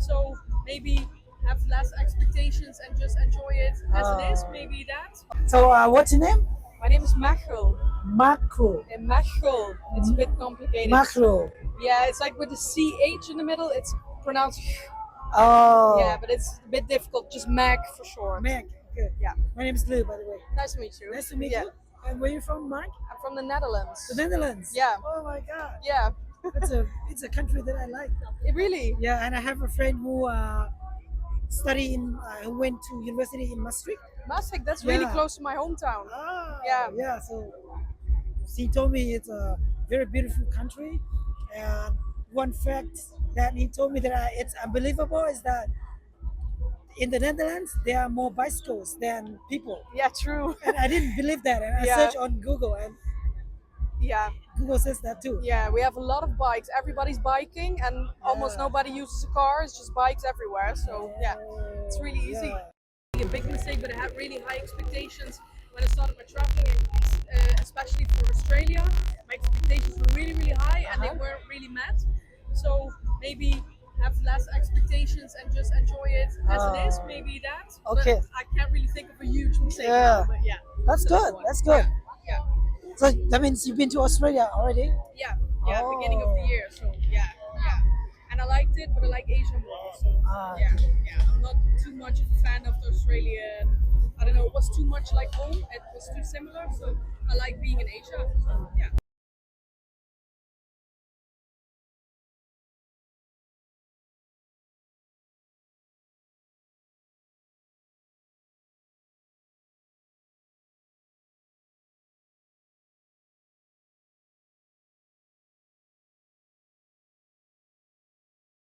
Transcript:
So maybe have less expectations and just enjoy it as it is. Maybe that. So, what's your name? My name is Machel. Macro. And Machel. It's a bit complicated. Macro. Yeah, it's like with the CH in the middle. It's pronounced. Oh. Yeah, but it's a bit difficult. Just Mac for short. Mac. Good. Yeah. My name is Lou, by the way. Nice to meet you. Nice to meet Yeah. you. And where you from, Mark? I'm from the Netherlands. The Netherlands. Yeah. Oh my God. Yeah. It's a country that I like. Really? Yeah, and I have a friend who who went to university in Maastricht. Maastricht, that's really Yeah. close to my hometown. Ah, Yeah. yeah. So he told me it's a very beautiful country, and one fact that he told me that it's unbelievable is that in the Netherlands there are more bicycles than people, Yeah, true. and I didn't believe that. And I Yeah. searched on Google, and Yeah. Google says that too. Yeah, we have a lot of bikes. Everybody's biking, and almost Yeah. nobody uses a car. It's just bikes everywhere. So yeah, it's really easy. Yeah. A big mistake, but I had really high expectations when I started my traveling, especially for Australia. My expectations were really, really high, and they weren't really met. So maybe have less expectations and just enjoy it as it is. Maybe that. Okay. But I can't really think of a huge mistake. Yeah. Now, but yeah. That's the good. one. That's good. Yeah. So that means you've been to Australia already? Yeah. Yeah. Beginning of the Oh. year. So yeah. Yeah. And I liked it, but I like Asia more. So Ah, yeah. Yeah. I'm not too much of a fan of the Australian. I don't know. It was too much like home. It was too similar. So I like being in Asia. So yeah.